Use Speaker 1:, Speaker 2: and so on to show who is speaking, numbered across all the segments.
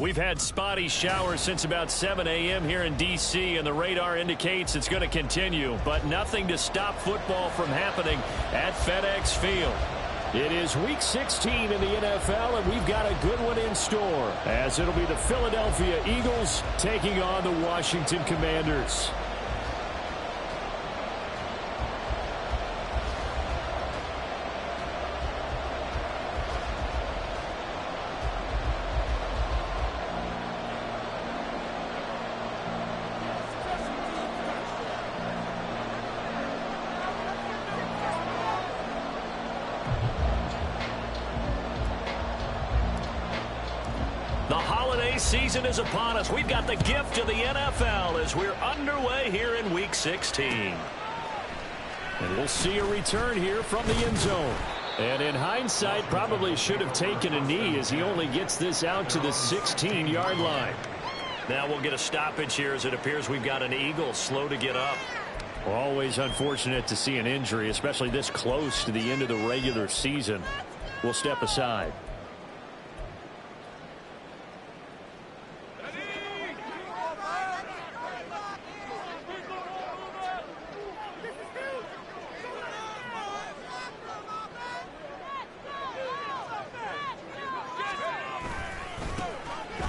Speaker 1: We've had spotty showers since about 7 a.m. here in D.C., and the radar indicates it's going to continue, but nothing to stop football from happening at FedEx Field. It is Week 16 in the NFL, and we've got a good one in store, as it'll be the Philadelphia Eagles taking on the Washington Commanders. The holiday season is upon us. We've got the gift of the NFL as we're underway here in Week 16. And we'll see a return here from the end zone. And in hindsight, probably should have taken a knee as he only gets this out to the 16-yard line. Now we'll get a stoppage here as it appears we've got an Eagle slow to get up. Always unfortunate to see an injury, especially this close to the end of the regular season. We'll step aside.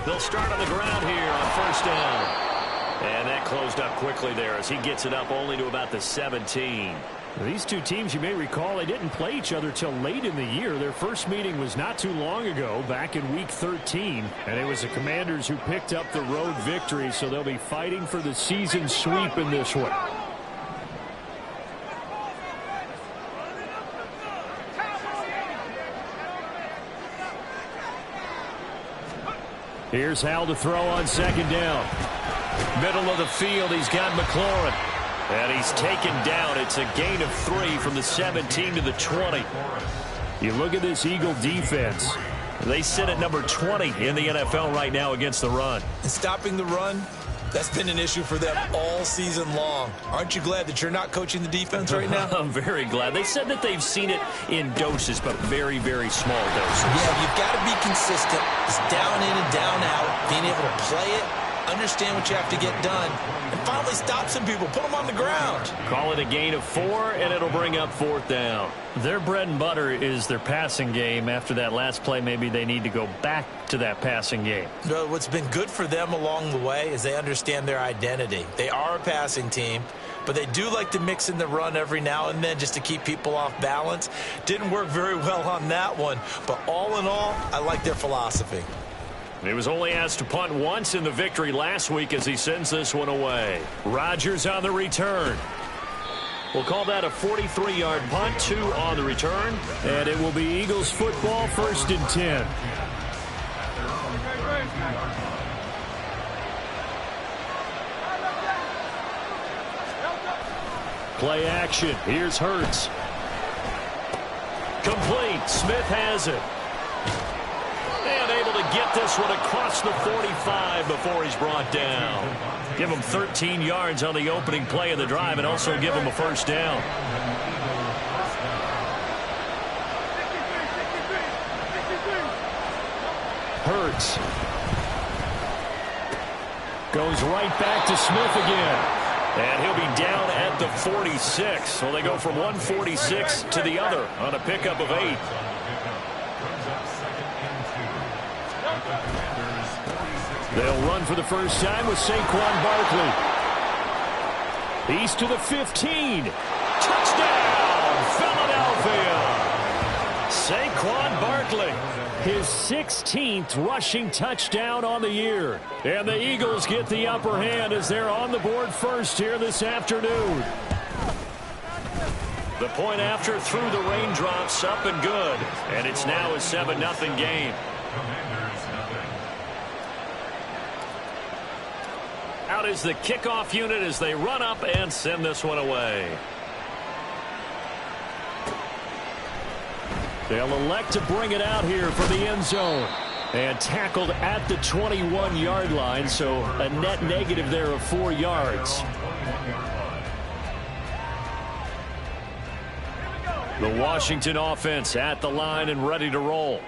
Speaker 1: They'll start on the ground here on first down. And that closed up quickly there as he gets it up only to about the 17. These two teams, you may recall, they didn't play each other till late in the year. Their first meeting was not too long ago, back in Week 13. And it was the Commanders who picked up the road victory, so they'll be fighting for the season sweep in this one. Here's Hal to throw on second down. Middle of the field, he's got McLaurin. And he's taken down. It's a gain of 3 from the 17 to the 20. You look at this Eagle defense. They sit at number 20 in the NFL right now against the run.
Speaker 2: And stopping the run, that's been an issue for them all season long. Aren't you glad that you're not coaching the defense right now?
Speaker 1: I'm very glad. They said that they've seen it in doses, but very, very small doses.
Speaker 2: Yeah, you've got to be consistent. It's down in and down out, being able to play it, understand what you have to get done, and finally stop some people, put them on the ground.
Speaker 1: Call it a gain of 4, and it'll bring up fourth down. Their bread and butter is their passing game. After that last play, maybe they need to go back to that passing game.
Speaker 2: Well, what's been good for them along the way is they understand their identity. They are a passing team, but they do like to mix in the run every now and then just to keep people off balance. Didn't work very well on that one, but all in all, I like their philosophy.
Speaker 1: He was only asked to punt once in the victory last week as he sends this one away. Rodgers on the return. We'll call that a 43-yard punt, 2 on the return. And it will be Eagles football, 1st and 10. Play action. Here's Hurts. Complete. Smith has it. And able to get this one across the 45 before he's brought down. Give him 13 yards on the opening play of the drive and also give him a first down. Hurts. Goes right back to Smith again. And he'll be down at the 46. So they go from 146 to the other on a pickup of 8. They'll run for the first time with Saquon Barkley. He's to the 15. Touchdown, Philadelphia. Saquon Barkley. His 16th rushing touchdown on the year. And the Eagles get the upper hand as they're on the board first here this afternoon. The point after through the raindrops, up and good. And it's now a 7-0 game. Out is the kickoff unit as they run up and send this one away. They'll elect to bring it out here from the end zone. And tackled at the 21-yard line, so a net negative there of 4 yards. The Washington offense at the line and ready to roll.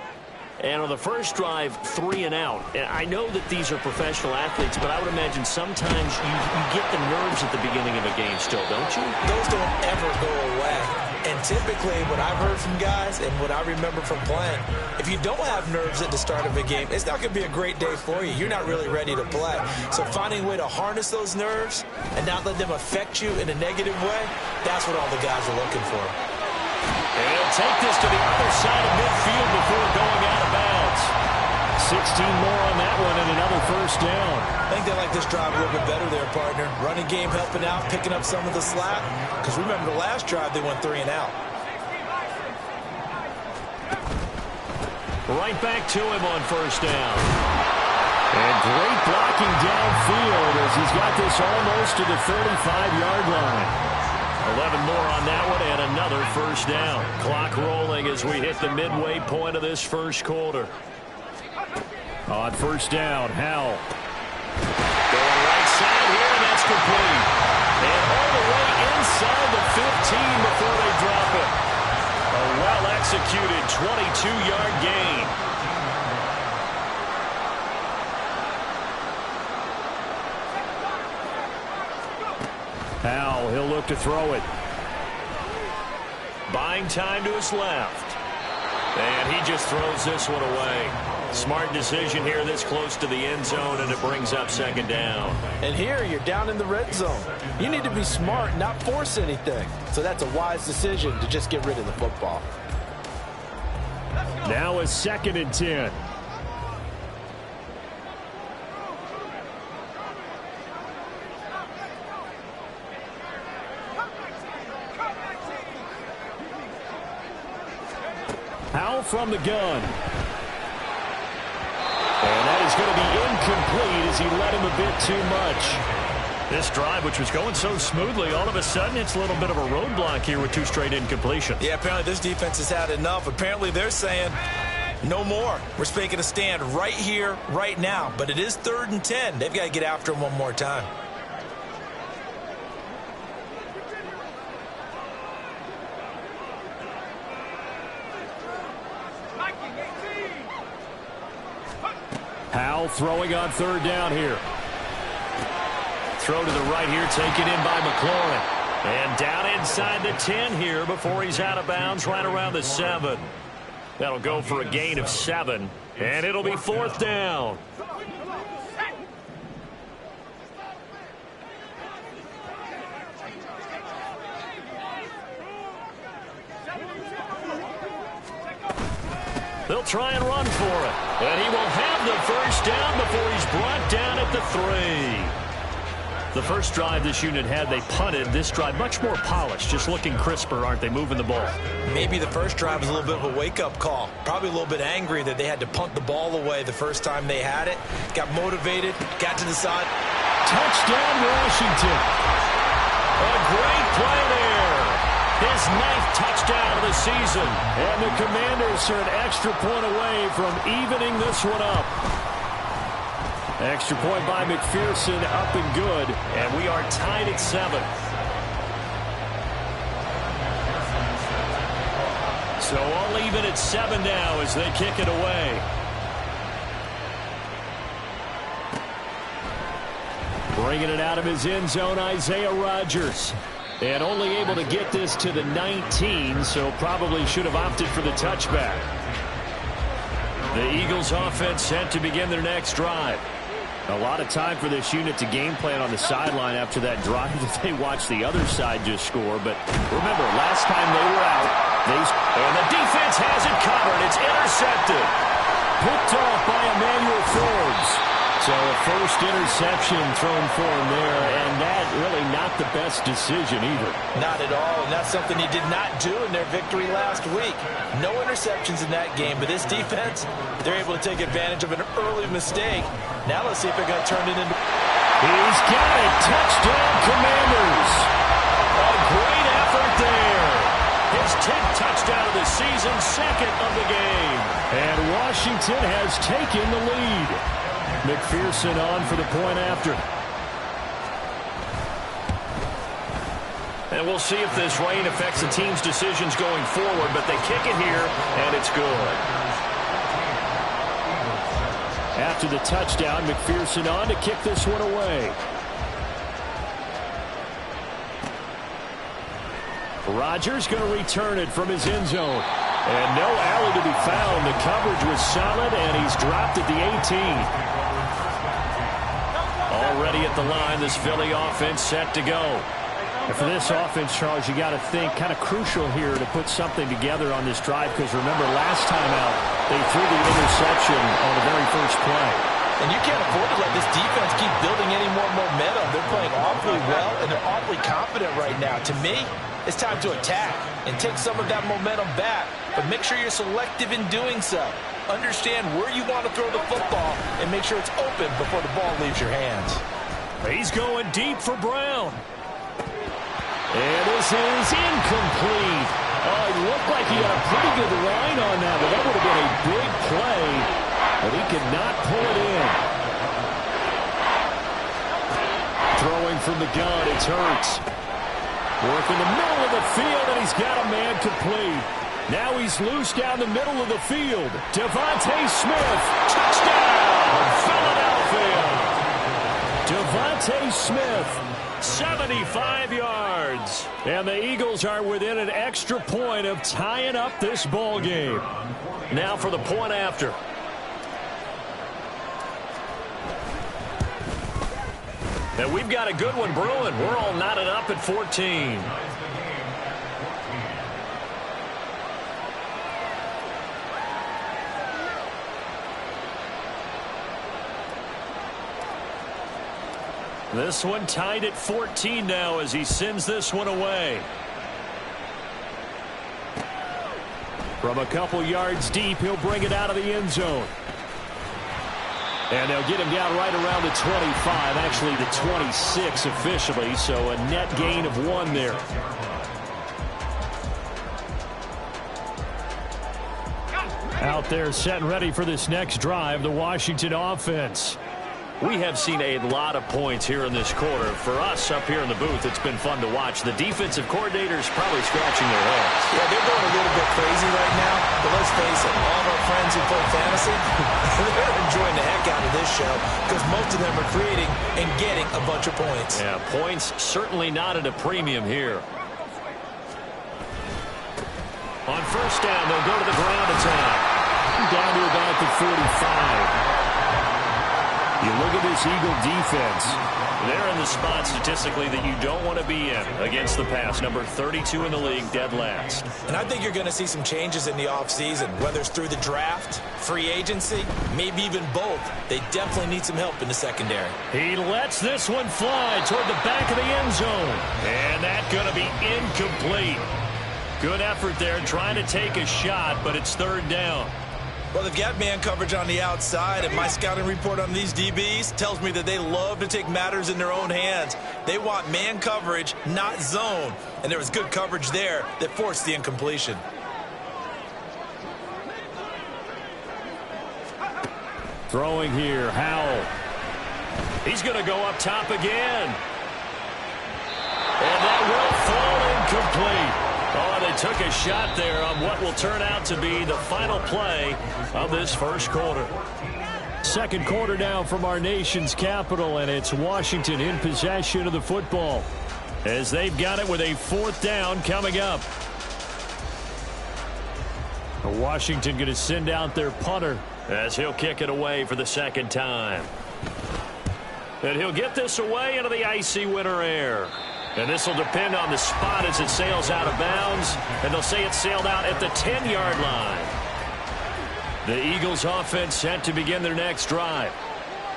Speaker 1: And on the first drive, 3 and out. And I know that these are professional athletes, but I would imagine sometimes you get the nerves at the beginning of a game still, don't you?
Speaker 2: Those don't ever go away. And typically, what I've heard from guys and what I remember from playing, if you don't have nerves at the start of a game, it's not going to be a great day for you. You're not really ready to play. So finding a way to harness those nerves and not let them affect you in a negative way, that's what all the guys are looking for.
Speaker 1: And he'll take this to the other side of midfield before going out of bounds. 16 more on that one and another first down.
Speaker 2: I think they like this drive a little bit better there, partner. Running game helping out, picking up some of the slack. Because remember the last drive, they went 3 and out.
Speaker 1: Right back to him on first down. And great blocking downfield as he's got this almost to the 35-yard line. 11 more on that one and another first down. Clock rolling as we hit the midway point of this first quarter. On first down, Howell. Going right side here, and that's complete. And all the way inside the 15 before they drop it. A well-executed 22-yard gain. Howell, he'll look to throw it. Buying time to his left. And he just throws this one away. Smart decision here this close to the end zone, and it brings up second down.
Speaker 3: And here you're down in the red zone. You need to be smart, not force anything. So that's a wise decision to just get rid of the football.
Speaker 1: Now a 2nd and 10. Howell from the gun. And that is going to be incomplete as he let him a bit too much. This drive, which was going so smoothly, all of a sudden it's a little bit of a roadblock here with 2 straight incompletions.
Speaker 2: Yeah, apparently this defense has had enough. Apparently they're saying no more. We're making a stand right here, right now. But it is 3rd and 10. They've got to get after him one more time.
Speaker 1: Howell throwing on 3rd down here. Throw to the right here, taken in by McLaurin. And down inside the 10 here before he's out of bounds right around the 7. That'll go for a gain of 7. And it'll be 4th down. They'll try and run for it. And he will have the first down before he's brought down at the 3. The first drive this unit had, they punted. This drive, much more polished, just looking crisper, aren't they, moving the ball?
Speaker 2: Maybe the first drive was a little bit of a wake-up call. Probably a little bit angry that they had to punt the ball away the first time they had it. Got motivated, got to the side.
Speaker 1: Touchdown, Washington. A great play there. His 9th touchdown of the season. And the Commanders are an extra point away from evening this one up. Extra point by McPherson, up and good. And we are tied at 7. So all even at 7 now as they kick it away. Bringing it out of his end zone, Isaiah Rodgers. And only able to get this to the 19, so probably should have opted for the touchback. The Eagles offense set to begin their next drive. A lot of time for this unit to game plan on the sideline after that drive that they watched the other side just score. But remember, last time they were out, and the defense has it covered. It's intercepted. Picked off by Emmanuel Forbes. So a first interception thrown for him there, and that really not the best decision either.
Speaker 2: Not at all, and that's something he did not do in their victory last week. No interceptions in that game, but this defense, they're able to take advantage of an early mistake. Now let's see if they're going to turn it into...
Speaker 1: He's got it. Touchdown, Commanders. A great effort there. His 10th touchdown of the season, second of the game. And Washington has taken the lead. McPherson on for the point after. And we'll see if this rain affects the team's decisions going forward, but they kick it here, and it's good. After the touchdown, McPherson on to kick this one away. Rodgers going to return it from his end zone. And no alley to be found. The coverage was solid, and he's dropped at the 18. Already at the line, this Philly offense set to go. And for this offense, Charles, you got to think kind of crucial here to put something together on this drive, because remember last time out, they threw the interception on the very first play.
Speaker 2: And you can't afford to let this defense keep building any more momentum. They're playing awfully well, and they're awfully confident right now. To me, it's time to attack and take some of that momentum back, but make sure you're selective in doing so. Understand where you want to throw the football and make sure it's open before the ball leaves your hands.
Speaker 1: He's going deep for Brown. And this is incomplete. Oh, it looked like he had a pretty good line on that, but that would have been a big play, but he could not pull it in. Throwing from the gun, it's Hurts. Work in the middle of the field, and he's got a man complete. Now he's loose down the middle of the field. Devontae Smith, touchdown, Philadelphia. Devontae Smith, 75 yards. And the Eagles are within an extra point of tying up this ball game. Now for the point after. And we've got a good one brewing. We're all knotted up at 14. This one tied at 14 now as he sends this one away. From a couple yards deep, he'll bring it out of the end zone. And they'll get him down right around the 25, actually the 26 officially, so a net gain of 1 there. Out there set and ready for this next drive, the Washington offense. We have seen a lot of points here in this quarter. For us up here in the booth, it's been fun to watch. The defensive coordinators probably scratching their heads.
Speaker 2: Yeah, they're going a little bit crazy right now, but let's face it, all of our friends who play fantasy, they're enjoying the heck out of this show because most of them are creating and getting a bunch of points.
Speaker 1: Yeah, points certainly not at a premium here. On first down, they'll go to the ground attack. Down to about the 45. You look at this Eagle defense. They're in the spot statistically that you don't want to be in against the pass. Number 32 in the league, dead last.
Speaker 2: And I think you're going to see some changes in the offseason, whether it's through the draft, free agency, maybe even both. They definitely need some help in the secondary.
Speaker 1: He lets this one fly toward the back of the end zone. And that's going to be incomplete. Good effort there trying to take a shot, but it's third down.
Speaker 2: Well, they've got man coverage on the outside, and my scouting report on these DBs tells me that they love to take matters in their own hands. They want man coverage, not zone. And there was good coverage there that forced the incompletion.
Speaker 1: Throwing here, Howell. He's going to go up top again. And that will fall incomplete. Oh, they took a shot there on what will turn out to be the final play of this first quarter. Second quarter now from our nation's capital, and it's Washington in possession of the football as they've got it with a fourth down coming up. Washington going to send out their punter as he'll kick it away for the second time. And he'll get this away into the icy winter air. And this will depend on the spot as it sails out of bounds. And they'll say it sailed out at the 10-yard line. The Eagles offense set to begin their next drive.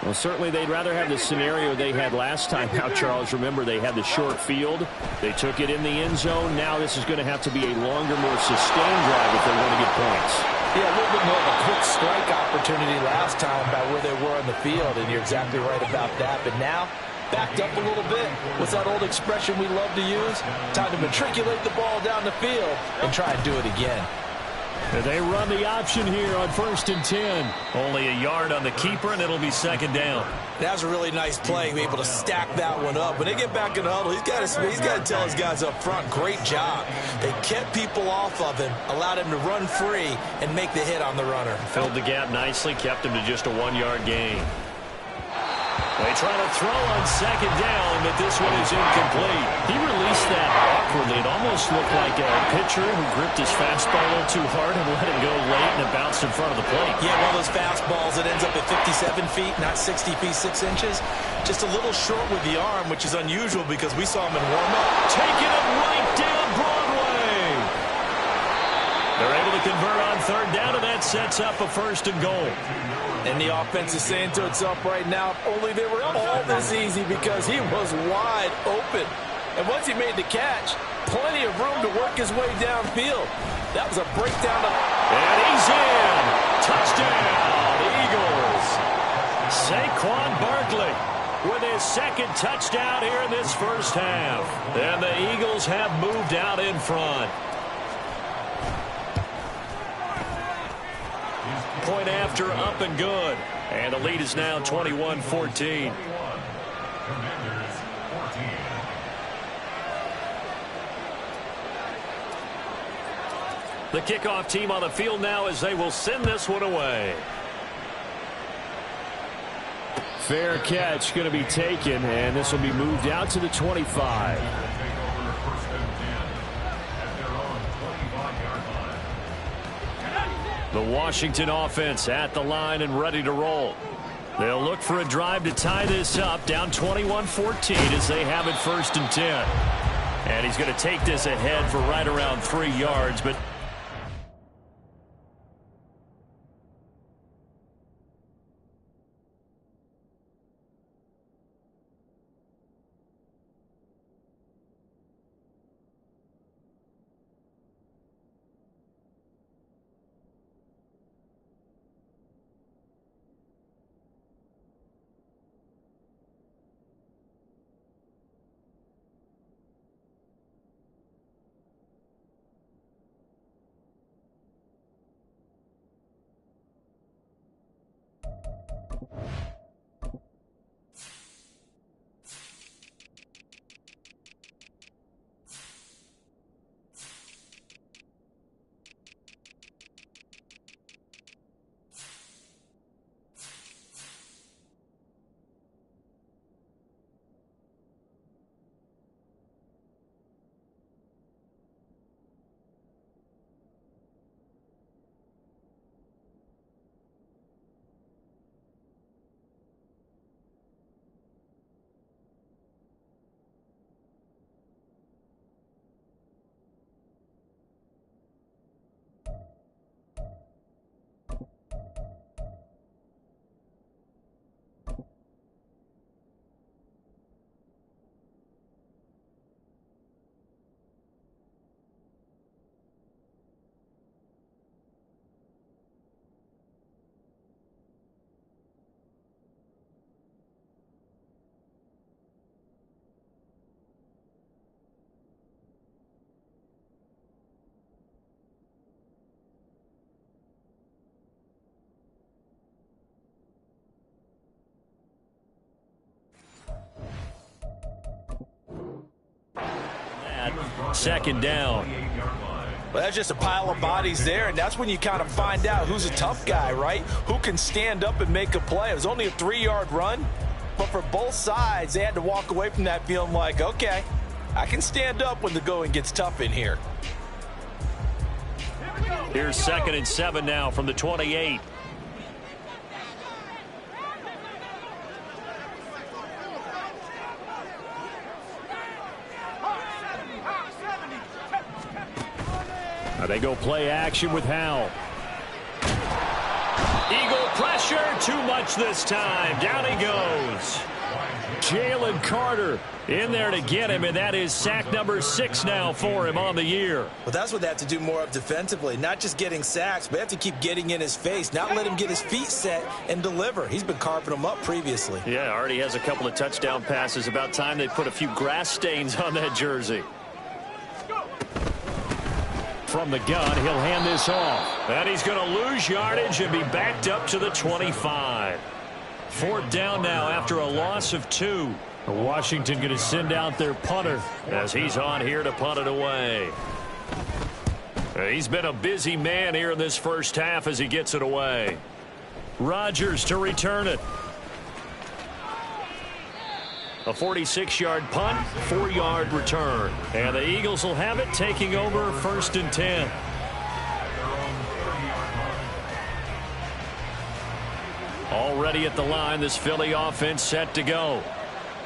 Speaker 1: Well, certainly they'd rather have the scenario they had last time out, Charles. Remember, they had the short field. They took it in the end zone. Now this is going to have to be a longer, more sustained drive if they want to get points.
Speaker 3: Yeah, a little bit more of a quick strike opportunity last time by where they were on the field, and you're exactly right about that. But now, backed up a little bit. What's that old expression we love to use? Time to matriculate the ball down the field and try and do it again.
Speaker 1: And they run the option here on 1st and 10. Only a yard on the keeper, and it'll be 2nd down.
Speaker 2: That was a really nice play, be able to stack that one up. When they get back in the huddle, he's got to tell his guys up front, great job. They kept people off of him, allowed him to run free, and make the hit on the runner.
Speaker 1: Filled the gap nicely, kept him to just a 1-yard gain. They try to throw on 2nd down, but this one is incomplete. He released that awkwardly. It almost looked like a pitcher who gripped his fastball a little too hard and let it go late, and it bounced in front of the plate.
Speaker 2: Yeah, one of those fastballs that ends up at 57 feet, not 60 feet, 6 inches. Just a little short with the arm, which is unusual because we saw him in warm-up.
Speaker 1: Taking it right down Broadway. They're able to convert on 3rd down, and that sets up a 1st and goal.
Speaker 3: And the offense is saying to itself right now, only they were all this easy because he was wide open. And once he made the catch, plenty of room to work his way downfield. That was a breakdown.
Speaker 1: And he's in. Touchdown, Eagles. Saquon Barkley with his 2nd touchdown here in this first half. And the Eagles have moved out in front. Point after, up and good. And the lead is now 21-14. The kickoff team on the field now as they will send this one away. Fair catch going to be taken, and this will be moved out to the 25. The Washington offense at the line and ready to roll. They'll look for a drive to tie this up, down 21-14 as they have it 1st and 10. And he's going to take this ahead for right around 3 yards, but second down.
Speaker 3: Well, that's just a pile of bodies there, and that's when you kind of find out who's a tough guy, right? Who can stand up and make a play. It was only a 3-yard run, but for both sides, they had to walk away from that feeling like, okay, I can stand up when the going gets tough in here.
Speaker 1: Here's 2nd and 7 now from the 28. Now they go play action with Howell. Eagle pressure. pressure. Too much this time. Down he goes. Jalen Carter in there to get him, and that is sack number 6 now for him on the year.
Speaker 2: Well, that's what they have to do more of defensively. Not just getting sacks, but they have to keep getting in his face, not let him get his feet set and deliver. He's been carving them up previously.
Speaker 1: Yeah, already has a couple of touchdown passes. About time they put a few grass stains on that jersey. From the gun, he'll hand this off. And he's going to lose yardage and be backed up to the 25. 4th down now after a loss of 2. Washington going to send out their punter as he's on here to punt it away. He's been a busy man here in this first half as he gets it away. Rodgers to return it. A 46-yard punt, 4-yard return. And the Eagles will have it, taking over 1st and 10. Already at the line, this Philly offense set to go.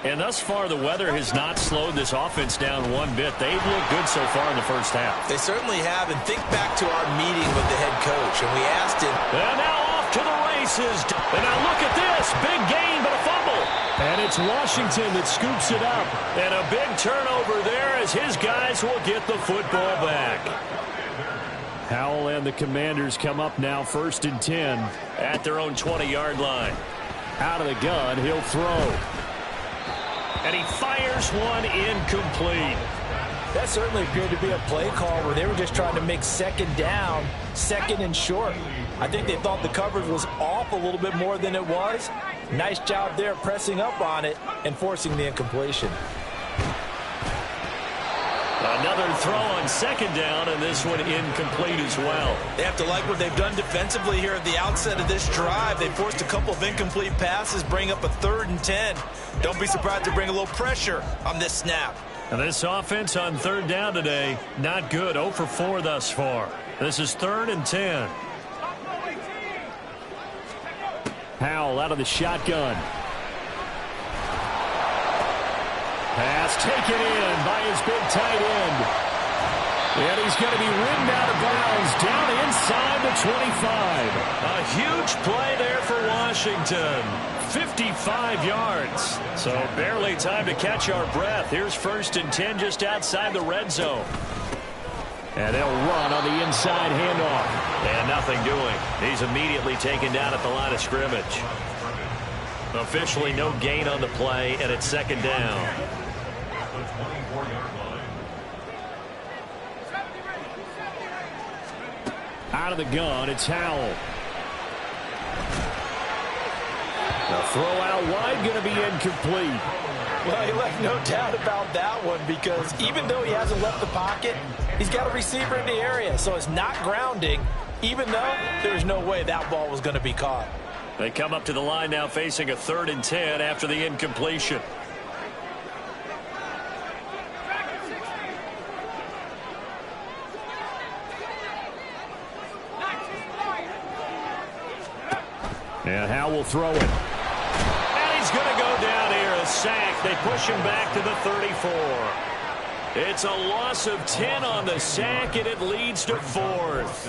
Speaker 1: And thus far, the weather has not slowed this offense down one bit. They've looked good so far in the first half.
Speaker 2: They certainly have. And think back to our meeting with the head coach, and we asked him.
Speaker 1: And now off to the races. And now look at this. Big gain, but a fumble. And it's Washington that scoops it up. And a big turnover there as his guys will get the football back. Howell and the Commanders come up now 1st and 10 at their own 20-yard line. Out of the gun, he'll throw. And he fires one incomplete.
Speaker 3: That certainly appeared to be a play call where they were just trying to make 2nd down, 2nd and short. I think they thought the coverage was off a little bit more than it was. Nice job there pressing up on it and forcing the incompletion.
Speaker 1: Another throw on 2nd down, and this one incomplete as well.
Speaker 2: They have to like what they've done defensively here at the outset of this drive. They forced a couple of incomplete passes, bring up a 3rd and 10. Don't be surprised to bring a little pressure on this snap.
Speaker 1: And this offense on 3rd down today, not good. 0 for 4 thus far. This is 3rd and 10. Howell out of the shotgun. Pass taken in by his big tight end. And he's going to be ridden out of bounds down inside the 25. A huge play there for Washington. 55 yards. So barely time to catch our breath. Here's 1st and 10 just outside the red zone. And they'll run on the inside handoff. And nothing doing. He's immediately taken down at the line of scrimmage. Officially no gain on the play, and it's 2nd down. Out of the gun, it's Howell. The throw out wide going to be incomplete.
Speaker 3: Well, he left no doubt about that one because even though he hasn't left the pocket, he's got a receiver in the area, so it's not grounding, even though there's no way that ball was going to be caught.
Speaker 1: They come up to the line now facing a 3rd and 10 after the incompletion. And Howell will throw it. And he's going to go down here, a sack. They push him back to the 34. It's a loss of 10 on the sack, and it leads to 4th.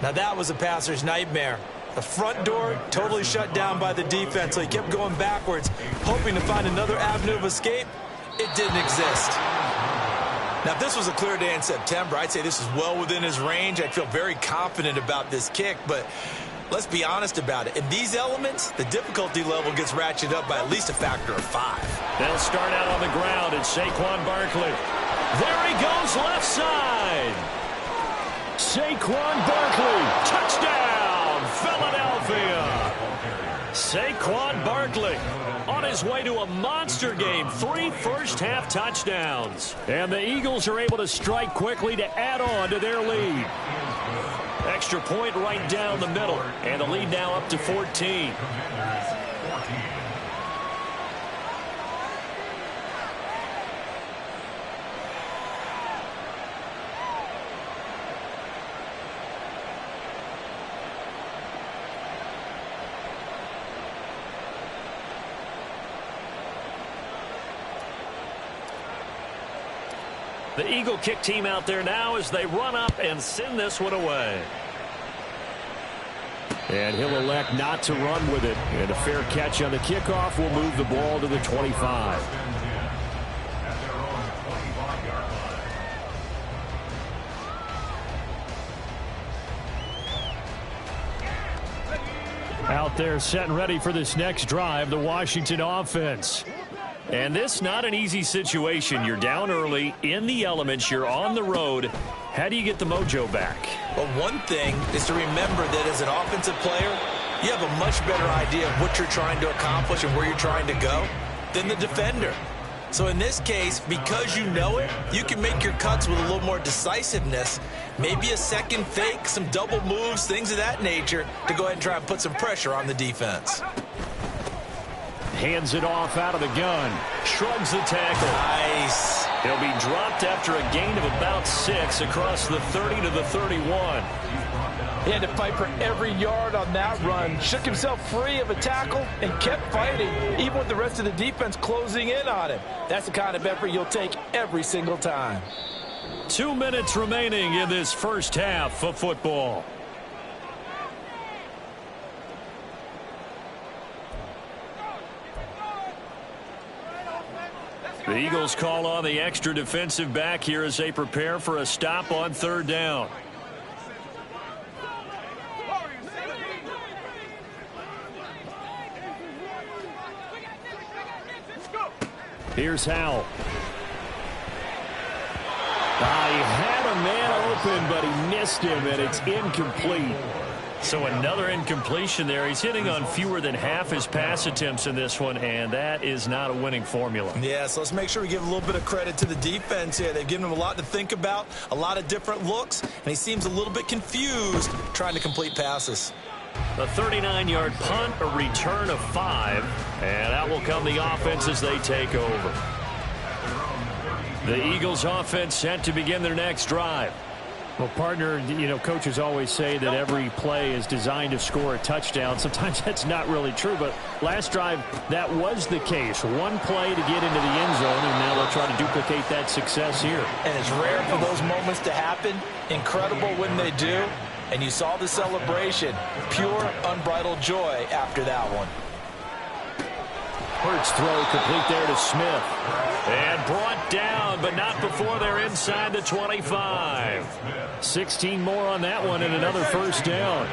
Speaker 2: Now that was a passer's nightmare. The front door totally shut down by the defense, so he kept going backwards, hoping to find another avenue of escape. It didn't exist. Now, if this was a clear day in September, I'd say this is well within his range. I'd feel very confident about this kick, but let's be honest about it. In these elements, the difficulty level gets ratcheted up by at least a factor of 5.
Speaker 1: They'll start out on the ground. It's Saquon Barkley. There he goes, left side. Saquon Barkley, touchdown, Philadelphia. Saquon Barkley on his way to a monster game. 3 first-half touchdowns. And the Eagles are able to strike quickly to add on to their lead. Extra point right down the middle. And the lead now up to 14. The Eagle kick team out there now as they run up and send this one away. And he'll elect not to run with it. And a fair catch on the kickoff will move the ball to the 25. Out there set and ready for this next drive, the Washington offense. And this not an easy situation. You're down early, in the elements, you're on the road. How do you get the mojo back?
Speaker 2: Well, one thing is to remember that as an offensive player, you have a much better idea of what you're trying to accomplish and where you're trying to go than the defender. So in this case, because you know it, you can make your cuts with a little more decisiveness, maybe a second fake, some double moves, things of that nature, to go ahead and try and put some pressure on the defense.
Speaker 1: Hands it off out of the gun. Shrugs the tackle.
Speaker 2: Nice.
Speaker 1: He'll be dropped after a gain of about 6 across the 30 to the 31.
Speaker 3: He had to fight for every yard on that run. Shook himself free of a tackle and kept fighting, even with the rest of the defense closing in on him. That's the kind of effort you'll take every single time.
Speaker 1: 2 minutes remaining in this first half of football. The Eagles call on the extra defensive back here as they prepare for a stop on 3rd down. Here's Howell. He had a man open, but he missed him, and it's incomplete. So another incompletion there. He's hitting on fewer than half his pass attempts in this one, and that is not a winning formula.
Speaker 2: Yeah, so let's make sure we give a little bit of credit to the defense here. They've given him a lot to think about, a lot of different looks, and he seems a little bit confused trying to complete passes.
Speaker 1: A 39-yard punt, a return of 5, and out will come the offense as they take over. The Eagles offense set to begin their next drive. Well, partner, you know, coaches always say that every play is designed to score a touchdown. Sometimes that's not really true, but last drive, that was the case. One play to get into the end zone, and now they'll try to duplicate that success here.
Speaker 3: And it's rare for those moments to happen. Incredible when they do. And you saw the celebration. Pure, unbridled joy after that one.
Speaker 1: Hurts throw complete there to Smith. And brought down, but not before they're inside the 25. 16 more on that one and another first down.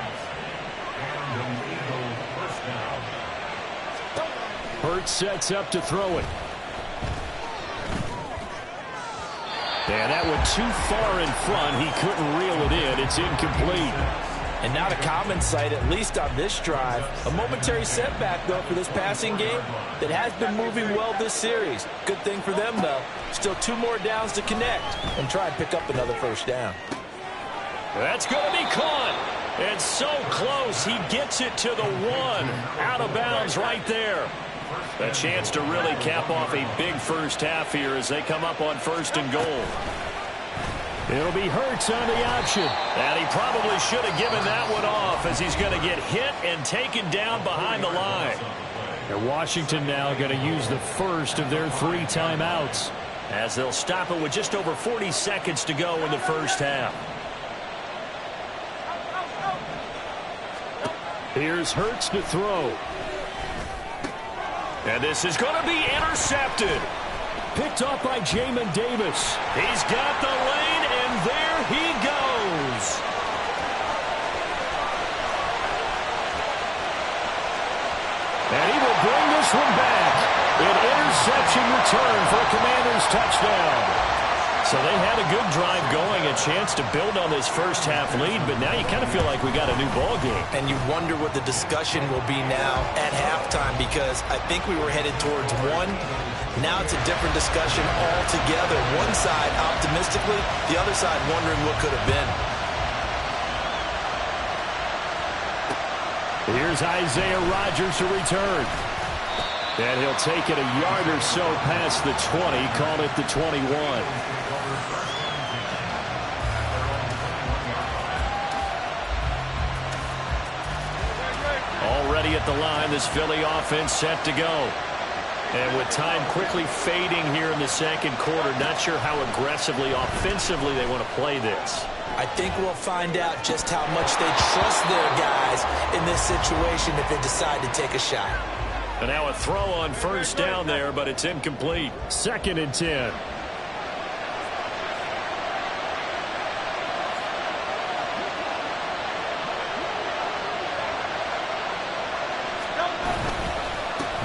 Speaker 1: Hurts sets up to throw it. And that one too far in front. He couldn't reel it in. It's incomplete.
Speaker 3: And not a common sight, at least on this drive. A momentary setback, though, for this passing game that has been moving well this series. Good thing for them, though. Still 2 more downs to connect and try and pick up another first down.
Speaker 1: That's going to be caught. And so close. He gets it to the 1. Out of bounds right there. A chance to really cap off a big first half here as they come up on 1st and goal. It'll be Hurts on the option. And he probably should have given that one off as he's going to get hit and taken down behind the line. And Washington now going to use the first of their 3 timeouts as they'll stop it with just over 40 seconds to go in the first half. Here's Hurts to throw. And this is going to be intercepted. Picked up by Jamin Davis. He's got the lane, and there he goes. And he will bring this one back. An interception return for a Commanders touchdown. So they had a good drive going, a chance to build on this first half lead, but now you kind of feel like we got a new ball game.
Speaker 2: And you wonder what the discussion will be now at halftime, because I think we were headed towards 1. Now it's a different discussion altogether. One side optimistically, the other side wondering what could have been.
Speaker 1: Here's Isaiah Rodgers to return. And he'll take it a yard or so past the 20, call it the 21. Already at the line, this Philly offense set to go. And with time quickly fading here in the second quarter, not sure how aggressively, offensively they want to play this.
Speaker 2: I think we'll find out just how much they trust their guys in in this situation if they decide to take a shot.
Speaker 1: And now a throw on first down there, but it's incomplete. 2nd and 10.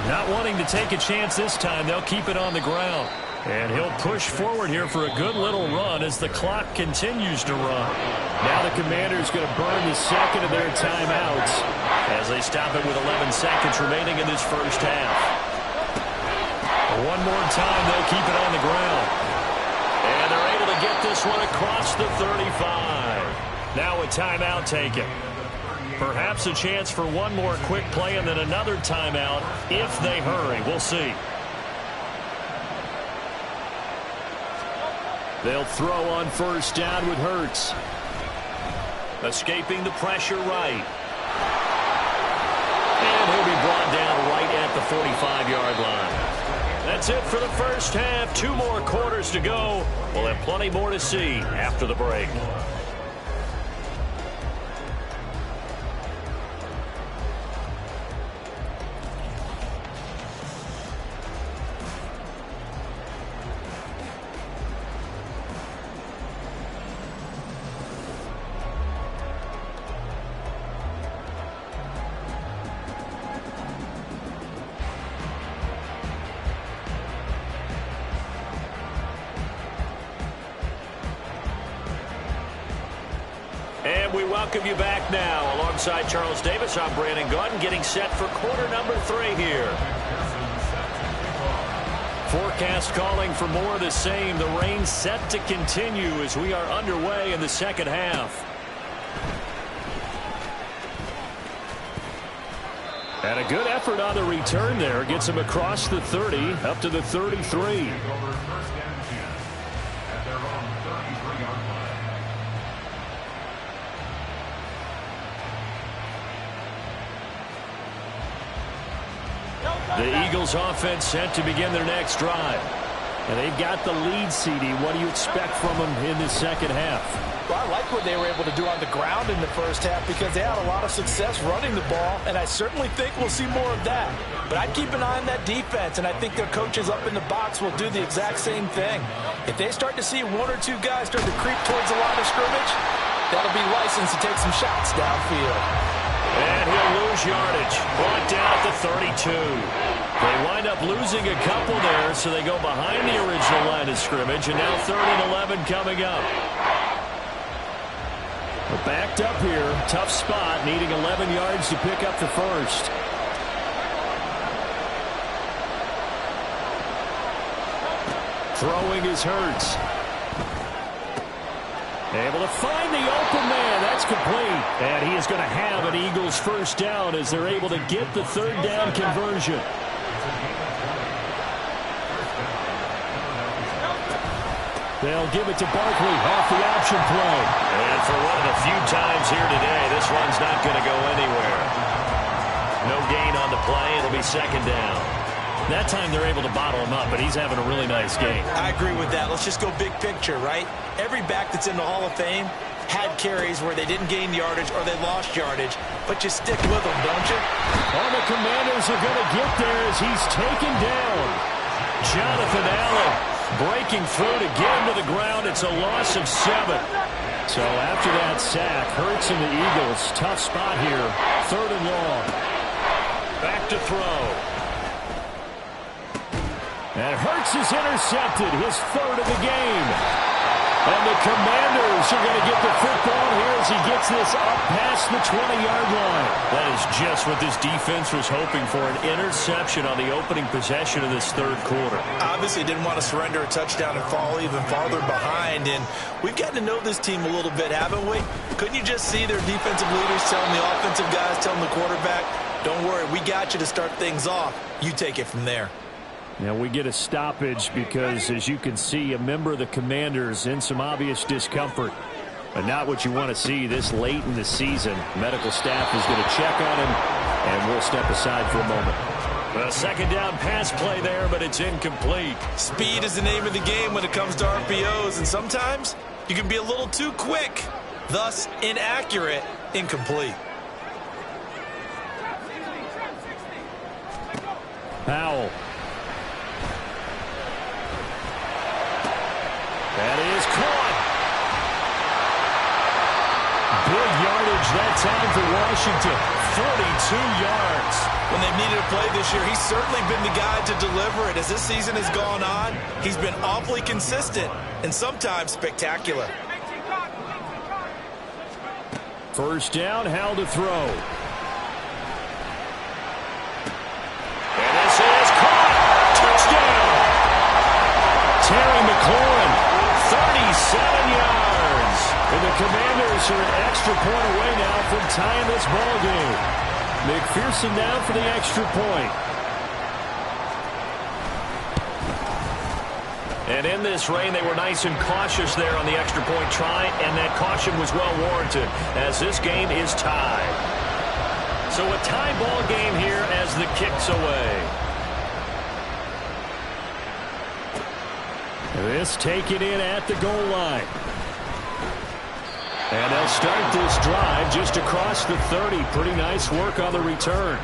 Speaker 1: Not wanting to take a chance this time, they'll keep it on the ground. And he'll push forward here for a good little run as the clock continues to run. Now the Commanders going to burn the second of their timeouts as they stop it with 11 seconds remaining in this first half. One more time, they'll keep it on the ground. And they're able to get this one across the 35. Now a timeout taken. Perhaps a chance for one more quick play and then another timeout if they hurry. We'll see. They'll throw on first down with Hurts. Escaping the pressure right. And he'll be brought down right at the 45-yard line. That's it for the first half. 2 more quarters to go. We'll have plenty more to see after the break. And we welcome you back now. Alongside Charles Davis, I'm Brandon Gaudin, getting set for quarter number 3 here. Forecast calling for more of the same. The rain set to continue as we are underway in the second half. And a good effort on the return there. Gets him across the 30, up to the 33. The Eagles offense set to begin their next drive. And they've got the lead, CD. What do you expect from them in this second half?
Speaker 3: Well, I like what they were able to do on the ground in the first half because they had a lot of success running the ball, and I certainly think we'll see more of that. But I'd keep an eye on that defense, and I think their coaches up in the box will do the exact same thing. If they start to see 1 or 2 guys start to creep towards the line of scrimmage, that'll be licensed to take some shots downfield.
Speaker 1: And he'll lose yardage. Brought down at the 32. They wind up losing a couple there, so they go behind the original line of scrimmage, and now 3rd and 11 coming up. We're backed up here. Tough spot, needing 11 yards to pick up the first. Throwing is Hurts. Able to find the open man. That's complete. And he is going to have an Eagles first down as they're able to get the 3rd down conversion. They'll give it to Barkley off the option play. And for one of the few times here today, this one's not going to go anywhere. No gain on the play. It'll be 2nd down. That time they're able to bottle him up, but he's having a really nice game.
Speaker 2: I agree with that. Let's just go big picture, right? Every back that's in the Hall of Fame had carries where they didn't gain yardage or they lost yardage, but you stick with them, don't you?
Speaker 1: All the Commanders are going to get there as he's taken down. Jonathan Allen breaking through to get him to the ground. It's a loss of 7. So after that sack, Hurts and the Eagles, tough spot here. 3rd and long. Back to throw. And Hurts is intercepted, his 3rd of the game. And the Commanders are going to get the football here as he gets this up past the 20-yard line. That is just what this defense was hoping for, an interception on the opening possession of this 3rd quarter.
Speaker 2: Obviously didn't want to surrender a touchdown and fall even farther behind. And we've gotten to know this team a little bit, haven't we? Couldn't you just see their defensive leaders telling the offensive guys, telling the quarterback, don't worry, we got you to start things off. You take it from there.
Speaker 1: Now we get a stoppage because, as you can see, a member of the Commanders in some obvious discomfort. But not what you want to see this late in the season. Medical staff is going to check on him, and we'll step aside for a moment. A 2nd down pass play there, but it's incomplete.
Speaker 2: Speed is the name of the game when it comes to RPOs, and sometimes you can be a little too quick, thus inaccurate, incomplete.
Speaker 1: Powell. That is caught. Big yardage that time for Washington. 42 yards.
Speaker 2: When they've needed a play this year, he's certainly been the guy to deliver it. As this season has gone on, he's been awfully consistent and sometimes spectacular.
Speaker 1: First down, Howell to throw. And this is caught. Touchdown. Terry McLaurin, 37 yards. And the Commanders are an extra point away now from tying this ball game. McPherson down for the extra point. And in this rain, they were nice and cautious there on the extra point try, and that caution was well warranted as this game is tied. So a tie ball game here as the kick's away. This taken in at the goal line. And they'll start this drive just across the 30. Pretty nice work on the return.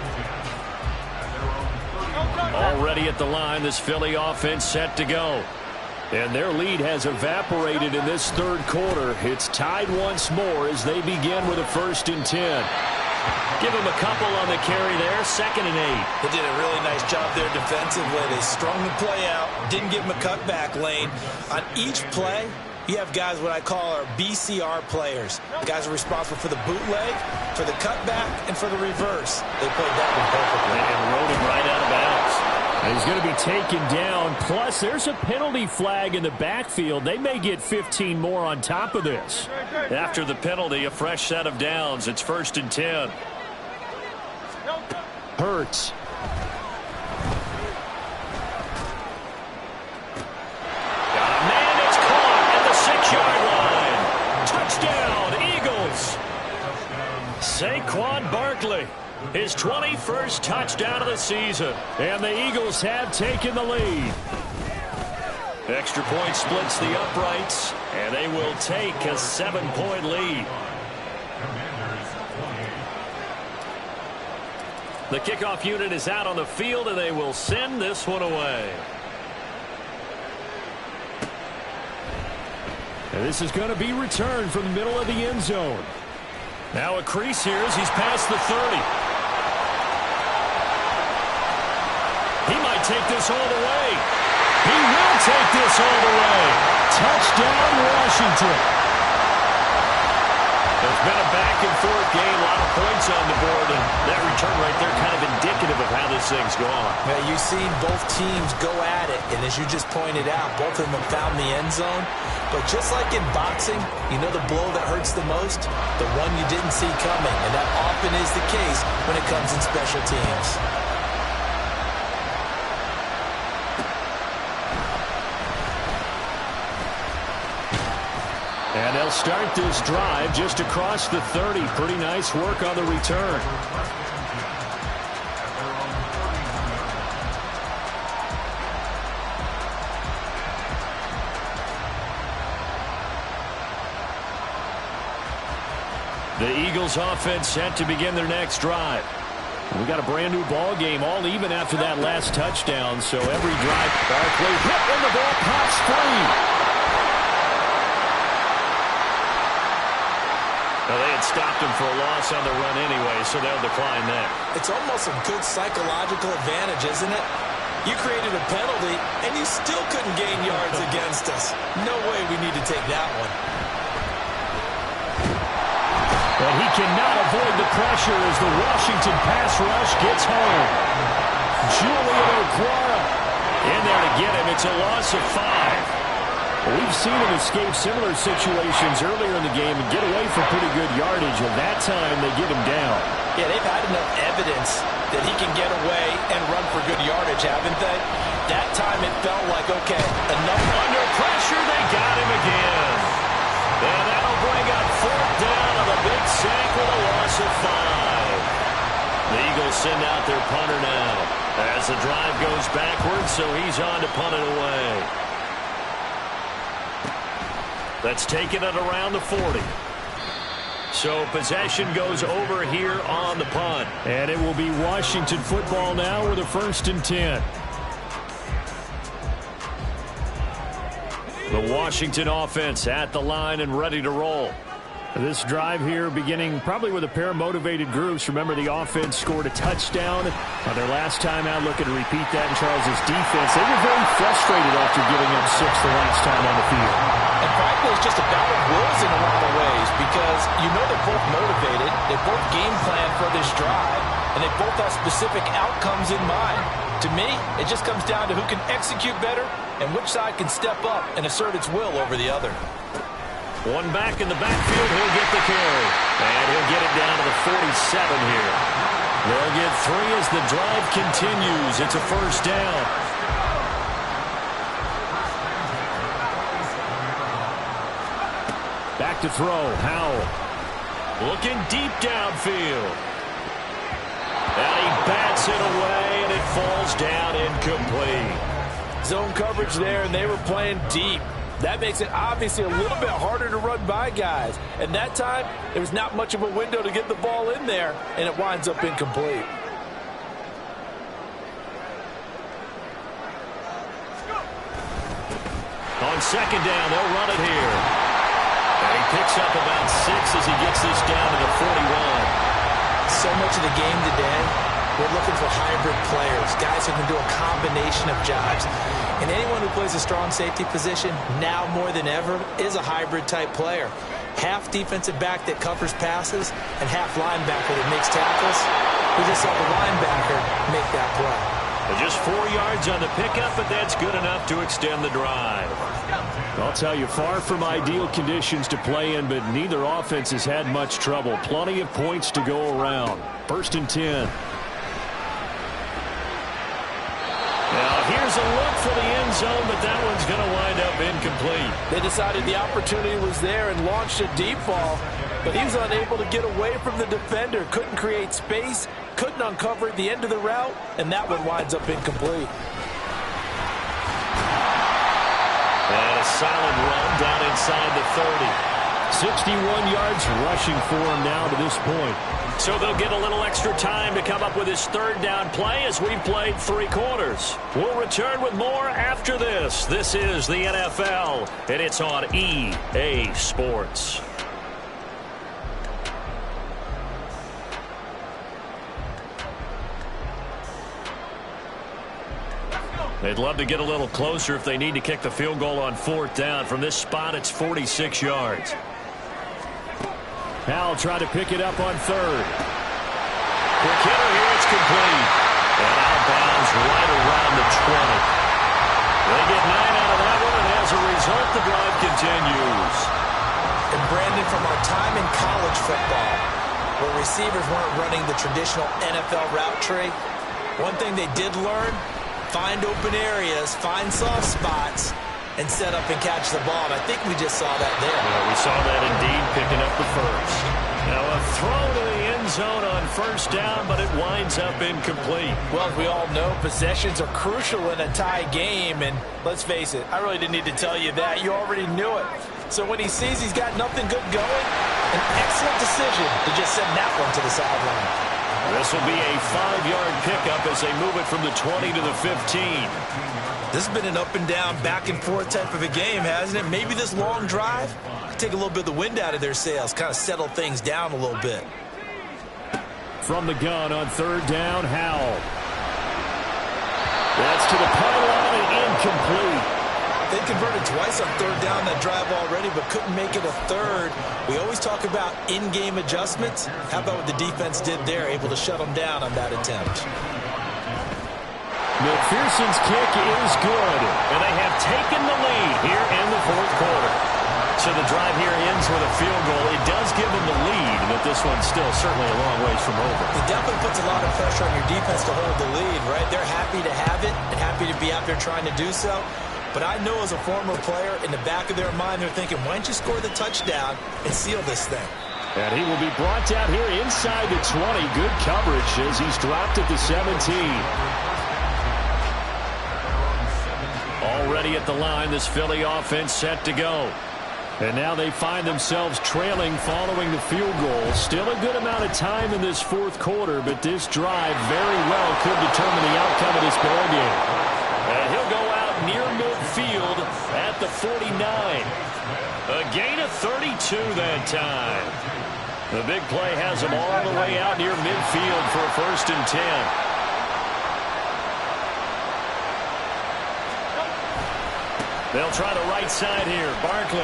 Speaker 1: Already at the line, this Philly offense set to go. And their lead has evaporated in this third quarter. It's tied once more as they begin with a 1st and 10. Give them a couple on the carry there. 2nd and 8.
Speaker 2: They did a really nice job there defensively. They strung the play out, didn't give him a cutback lane. On each play, you have guys what I call our BCR players. Guys are responsible for the bootleg, for the cutback, and for the reverse. They played that one perfectly.
Speaker 1: And rode him right out of bounds. And he's going to be taken down. Plus, there's a penalty flag in the backfield. They may get 15 more on top of this. After the penalty, a fresh set of downs. It's 1st and 10. Hurts. Got a man that's caught at the 6-yard line. Touchdown, Eagles. Saquon Barkley. His 21st touchdown of the season. And the Eagles have taken the lead. Extra point splits the uprights. And they will take a 7-point lead. The kickoff unit is out on the field, and they will send this one away. And this is going to be returned from the middle of the end zone. Now a crease here as he's past the 30. He might take this all the way. He will take this all the way. Touchdown, Washington. It's been a back-and-forth game, a lot of points on the board, and that return right there kind of indicative of how this thing's gone.
Speaker 2: Yeah, you've seen both teams go at it, and as you just pointed out, both of them have found the end zone. But just like in boxing, you know the blow that hurts the most? The one you didn't see coming, and that often is the case when it comes in special teams.
Speaker 1: And they'll start this drive just across the 30. Pretty nice work on the return. The Eagles offense set to begin their next drive. We got a brand new ball game, all even after that last touchdown. So every drive, Barkley hit when the ball pops free. Well, they had stopped him for a loss on the run anyway, so they'll decline that.
Speaker 2: It's almost a good psychological advantage, isn't it? You created a penalty, and you still couldn't gain yards against us. No way we need to take that one.
Speaker 1: But he cannot avoid the pressure as the Washington pass rush gets home. Julian Okwara in there to get him. It's a loss of 5. We've seen him escape similar situations earlier in the game and get away for pretty good yardage, and that time they get him down.
Speaker 2: Yeah, they've had enough evidence that he can get away and run for good yardage, haven't they? That time it felt like, okay, enough.
Speaker 1: Under pressure, they got him again. And that'll bring up 4th down on a big sack with a loss of 5. The Eagles send out their punter now as the drive goes backwards, so he's on to punt it away. That's taken it around the 40. So possession goes over here on the punt.
Speaker 4: And it will be Washington football now with a 1st and 10. The Washington offense at the line and ready to roll. This drive here beginning probably with a pair of motivated groups. Remember, the offense scored a touchdown on their last time out, looking to repeat that in Charles's defense. They were very frustrated after giving up 6 the last time on the field.
Speaker 3: And frankly, it's just a battle of wills in a lot of ways because you know they're both motivated. They both game plan for this drive, and they both have specific outcomes in mind. To me, it just comes down to who can execute better and which side can step up and assert its will over the other.
Speaker 1: One back in the backfield, he'll get the carry. And he'll get it down to the 47 here. They'll get 3 as the drive continues. It's a 1st down.
Speaker 4: Back to throw, Howell.
Speaker 1: Looking deep downfield. And he bats it away, and it falls down incomplete.
Speaker 3: Zone coverage there, and they were playing deep. That makes it obviously a little bit harder to run by guys. And that time, there was not much of a window to get the ball in there, and it winds up incomplete.
Speaker 1: On 2nd down, they'll run it here. And he picks up about 6 as he gets this down to the 41.
Speaker 2: So much of the game today, we're looking for hybrid players, guys who can do a combination of jobs. And anyone who plays a strong safety position, now more than ever, is a hybrid-type player. Half defensive back that covers passes and half linebacker that makes tackles. We just saw the linebacker make that play.
Speaker 1: Just 4 yards on the pickup, but that's good enough to extend the drive.
Speaker 4: I'll tell you, far from ideal conditions to play in, but neither offense has had much trouble. Plenty of points to go around. 1st and 10.
Speaker 1: Now here's a look for the end zone, but that one's going to wind up incomplete.
Speaker 3: They decided the opportunity was there and launched a deep ball, but he was unable to get away from the defender. Couldn't create space, couldn't uncover the end of the route, and that one winds up incomplete.
Speaker 1: And a solid run down inside the 30.
Speaker 4: 61 yards rushing for him now to this point.
Speaker 1: So they'll get a little extra time to come up with his 3rd down play as we've played 3 quarters. We'll return with more after this. This is the NFL, and it's on EA Sports. They'd love to get a little closer if they need to kick the field goal on 4th down. From this spot, it's 46 yards.
Speaker 4: Howell tried to pick it up on 3rd.
Speaker 1: Quick hitter here, it's complete. And out of bounds right around the 20. They get 9 out of that one, and as a result, the drive continues.
Speaker 2: And Brandon, from our time in college football, where receivers weren't running the traditional NFL route tree, one thing they did learn, find open areas, find soft spots, and set up and catch the ball. And I think we just saw that there.
Speaker 1: Yeah, we saw that indeed, picking up the 1st. Now a throw to the end zone on 1st down, but it winds up incomplete.
Speaker 3: Well, as we all know, possessions are crucial in a tie game, and let's face it, I really didn't need to tell you that. You already knew it. So when he sees he's got nothing good going, an excellent decision to just send that one to the sideline.
Speaker 1: This will be a 5-yard pickup as they move it from the 20 to the 15.
Speaker 2: This has been an up and down, back and forth type of a game, hasn't it? Maybe this long drive could take a little bit of the wind out of their sails, kind of settle things down a little bit.
Speaker 4: From the gun on 3rd down, Howell. That's to the pylon and incomplete.
Speaker 2: They converted twice on 3rd down that drive already, but couldn't make it a 3rd. We always talk about in-game adjustments. How about what the defense did there, able to shut them down on that attempt?
Speaker 4: McPherson's kick is good.
Speaker 1: And they have taken the lead here in the 4th quarter. So the drive here ends with a field goal. It does give them the lead, but this one's still certainly a long ways from over.
Speaker 2: It definitely puts a lot of pressure on your defense to hold the lead, right? They're happy to have it and happy to be out there trying to do so. But I know as a former player, in the back of their mind, they're thinking, why don't you score the touchdown and seal this thing?
Speaker 4: And he will be brought down here inside the 20. Good coverage as he's dropped at the 17. Already at the line, this Philly offense set to go. And now they find themselves trailing following the field goal. Still a good amount of time in this fourth quarter, but this drive very well could determine the outcome of this ball game.
Speaker 1: And he'll go out near midfield at the 49. A gain of 32 that time. The big play has him all the way out near midfield for a 1st and 10. They'll try the right side here. Barkley.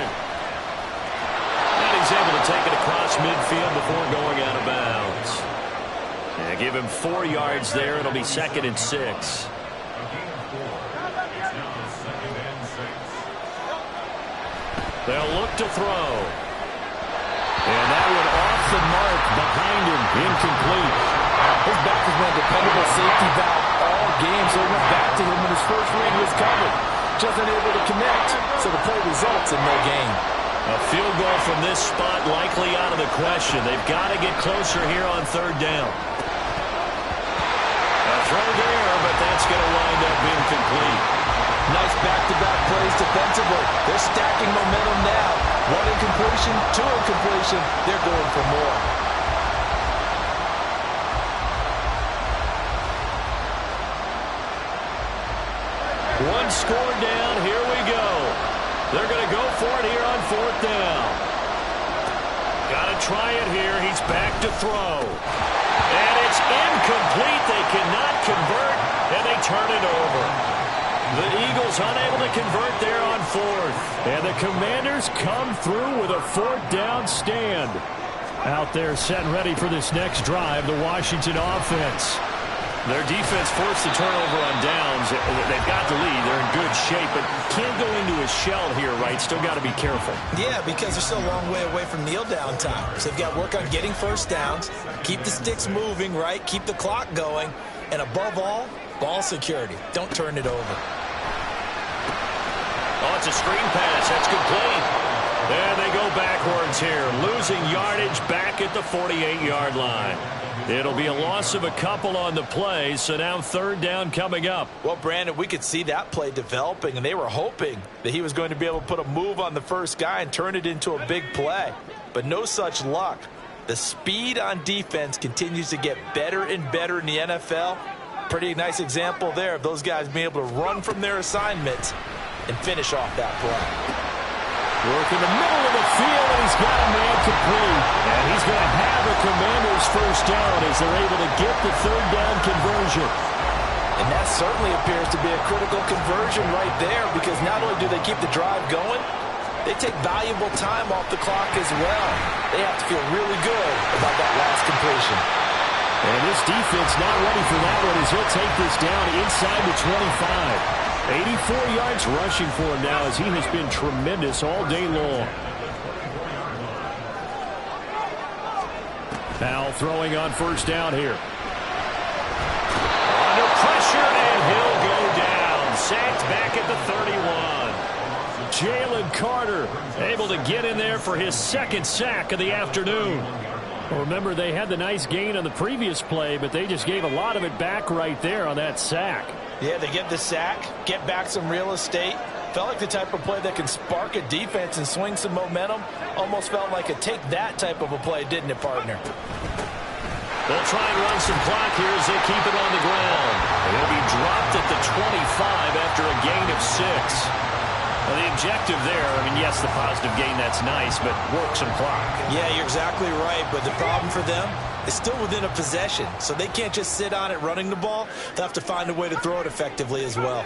Speaker 1: And he's able to take it across midfield before going out of bounds. And give him 4 yards there. It'll be 2nd and 6. They'll look to throw. And that one off the mark behind him. Incomplete.
Speaker 3: His back has been a dependable safety valve all game, so it went back to him when his first read was covered. Just unable to connect, so the play results in no gain.
Speaker 1: A field goal from this spot likely out of the question. They've got to get closer here on 3rd down. A throw there, but that's going to wind up incomplete.
Speaker 3: Nice back-to-back plays defensively. They're stacking momentum now. 1 incompletion, 2 incompletion. They're going for more.
Speaker 1: One score down. Here we go. They're going to go for it here on 4th down. Got to try it here. He's back to throw. And it's incomplete. They cannot convert, and they turn it over. The Eagles unable to convert there on 4th.
Speaker 4: And the Commanders come through with a 4th down stand. Out there set and ready for this next drive, the Washington offense.
Speaker 1: Their defense forced the turnover on downs. They've got the lead. They're in good shape, but can't go into a shell here, right? Still got to be careful.
Speaker 2: Yeah, because they're still a long way away from kneel down time. So they've got to work on getting 1st downs, keep the sticks moving, right? Keep the clock going. And above all, ball security. Don't turn it over.
Speaker 1: Oh, it's a screen pass. That's complete. And they go backwards here. Losing yardage back at the 48-yard line. It'll be a loss of a couple on the play, so now 3rd down coming up.
Speaker 3: Well, Brandon, we could see that play developing, and they were hoping that he was going to be able to put a move on the first guy and turn it into a big play. But no such luck. The speed on defense continues to get better and better in the NFL. Pretty nice example there of those guys being able to run from their assignments and finish off that play.
Speaker 4: Work in the middle of the field, and he's got a man complete. And he's going to have the Commanders' 1st down as they're able to get the 3rd down conversion.
Speaker 3: And that certainly appears to be a critical conversion right there, because not only do they keep the drive going, they take valuable time off the clock as well. They have to feel really good about that last completion.
Speaker 4: And this defense not ready for that one as he'll take this down inside the 25. 84 yards rushing for him now as he has been tremendous all day long. Now throwing on 1st down here.
Speaker 1: Under pressure, and he'll go down. Sacked back at the 31.
Speaker 4: Jalen Carter able to get in there for his 2nd sack of the afternoon. Well, remember, they had the nice gain on the previous play, but they just gave a lot of it back right there on that sack.
Speaker 3: Yeah, they get the sack, get back some real estate. Felt like the type of play that can spark a defense and swing some momentum. Almost felt like a take that type of a play, didn't it, partner?
Speaker 1: They'll try and run some clock here as they keep it on the ground. He'll be dropped at the 25 after a gain of 6. Well, the objective there, I mean, yes, the positive gain, that's nice, but work some clock.
Speaker 2: Yeah, you're exactly right, but the problem for them is still within a possession, so they can't just sit on it running the ball. They'll have to find a way to throw it effectively as well.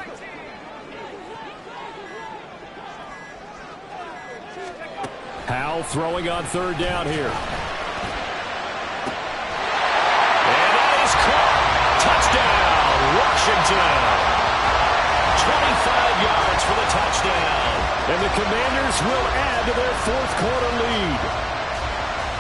Speaker 4: Howell throwing on 3rd down here.
Speaker 1: And that is caught. Touchdown, Washington. 25 yards for the touchdown.
Speaker 4: And the Commanders will add to their 4th quarter lead.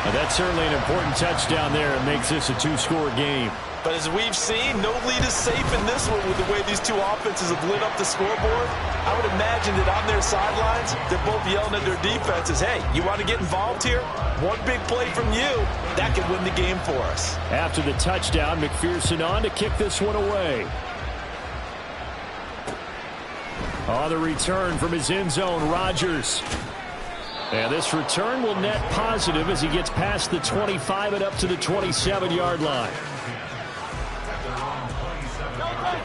Speaker 4: And that's certainly an important touchdown there. It makes this a 2-score game.
Speaker 3: But as we've seen, no lead is safe in this one with the way these two offenses have lit up the scoreboard. I would imagine that on their sidelines, they're both yelling at their defenses, hey, you want to get involved here? One big play from you, that could win the game for us.
Speaker 4: After the touchdown, McPherson on to kick this one away. On the return from his end zone, Rodgers. And this return will net positive as he gets past the 25 and up to the 27-yard line.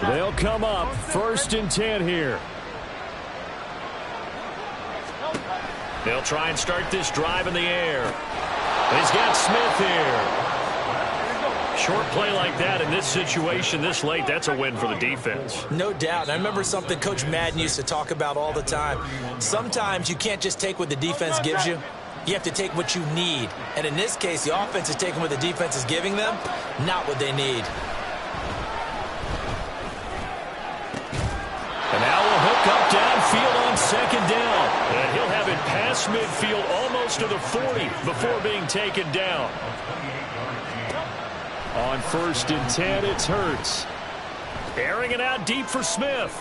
Speaker 4: They'll come up 1st and 10 here. They'll try and start this drive in the air. He's got Smith here. Short play like that in this situation this late, that's a win for the defense.
Speaker 2: No doubt. I remember something Coach Madden used to talk about all the time. Sometimes you can't just take what the defense gives you. You have to take what you need. And in this case, the offense is taking what the defense is giving them, not what they need.
Speaker 4: And now we'll hook up downfield on 2nd down. And he'll have it past midfield almost to the 40 before being taken down. On 1st and 10, it's Hurts. Airing it out deep for Smith.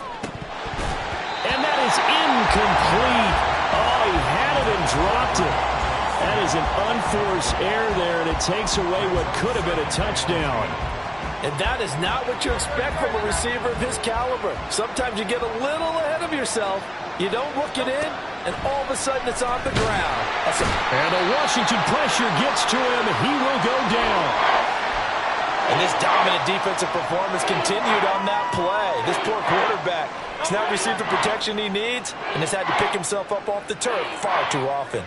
Speaker 4: And that is incomplete. Oh, he had it and dropped it. That is an unforced error there, and it takes away what could have been a touchdown.
Speaker 3: And that is not what you expect from a receiver of his caliber. Sometimes you get a little ahead of yourself. You don't look it in, and all of a sudden it's on the ground.
Speaker 4: And the Washington pressure gets to him, and he will go down.
Speaker 3: And this dominant defensive performance continued on that play. This poor quarterback has not received the protection he needs and has had to pick himself up off the turf far too often.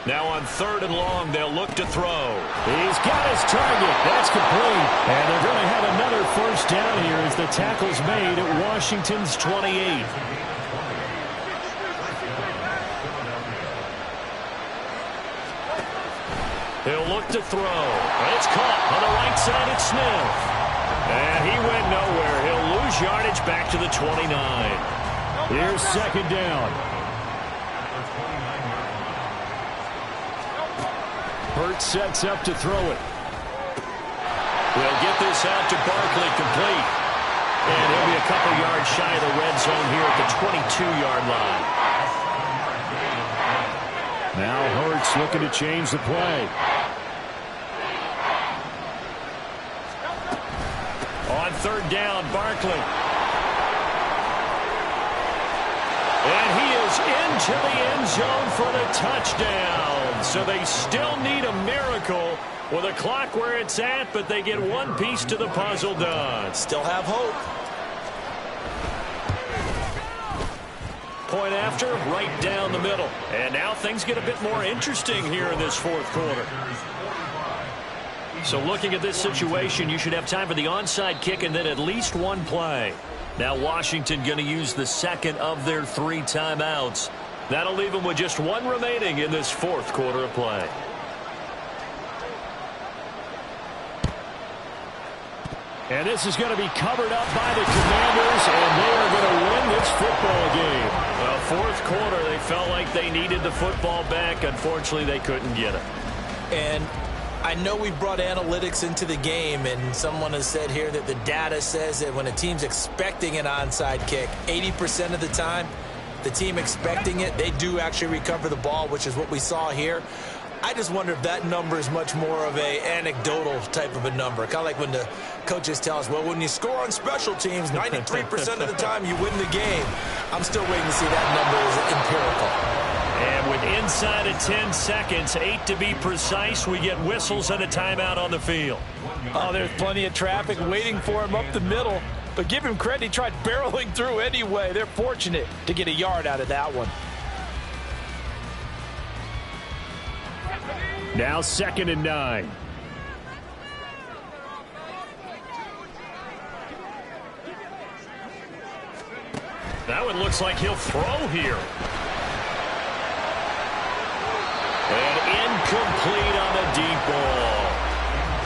Speaker 1: Now on 3rd and long, they'll look to throw.
Speaker 4: He's got his target. That's complete. And they're going to have another 1st down here as the tackle's made at Washington's 28. He'll look to throw. It's caught on the right side. It's Smith. And he went nowhere. He'll lose yardage back to the 29. Here's 2nd down. Hurts sets up to throw it. We'll get this out to Barkley, complete. And he'll be a couple yards shy of the red zone here at the 22-yard line. Now Hurts looking to change the play. On 3rd down, Barkley. And he is into the end zone for the touchdown. So they still need a miracle with a clock where it's at, but they get one piece to the puzzle done.
Speaker 2: Still have hope.
Speaker 1: Point after, right down the middle. And now things get a bit more interesting here in this 4th quarter. So looking at this situation, you should have time for the onside kick and then at least one play. Now Washington going to use the 2nd of their 3 timeouts. That'll leave them with just one remaining in this 4th quarter of play. And this is going to be covered up by the Commanders, and they are going to win this football game. Well, 4th quarter, they felt like they needed the football back. Unfortunately, they couldn't get it.
Speaker 2: And I know we brought analytics into the game, and someone has said here that the data says that when a team's expecting an onside kick, 80% of the time, the team expecting it, they do actually recover the ball, which is what we saw here. I just wonder if that number is much more of a anecdotal type of a number. Kind of like when the coaches tell us, well, when you score on special teams, 93% of the time you win the game. I'm still waiting to see that number is empirical.
Speaker 1: And with inside of 10 seconds, 8 to be precise, we get whistles and a timeout on the field.
Speaker 3: Oh, there's plenty of traffic waiting for him up the middle. But give him credit, he tried barreling through anyway. They're fortunate to get a yard out of that one.
Speaker 4: Now 2nd and 9.
Speaker 1: That one looks like he'll throw here. And incomplete on the deep ball.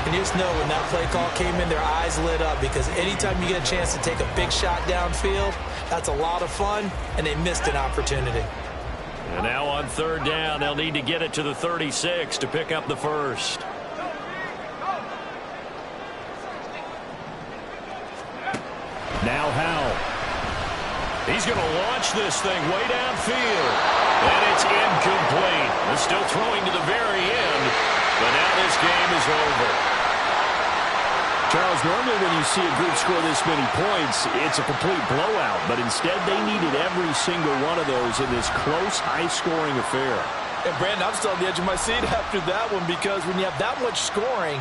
Speaker 2: And you just know when that play call came in, their eyes lit up, because anytime you get a chance to take a big shot downfield, that's a lot of fun, and they missed an opportunity.
Speaker 1: And now on 3rd down, they'll need to get it to the 36 to pick up the 1st.
Speaker 4: Now Howell.
Speaker 1: He's going to launch this thing way downfield. And it's incomplete. They're still throwing to the very end, but now this game is over. Charles, normally when you see a group score this many points, it's a complete blowout. But instead, they needed every single one of those in this close, high-scoring affair.
Speaker 3: And, Brandon, I'm still on the edge of my seat after that one because when you have that much scoring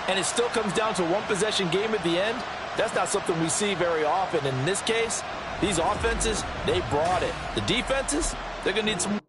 Speaker 3: and it still comes down to a one-possession game at the end, that's not something we see very often. In this case, these offenses, they brought it. The defenses, they're going to need some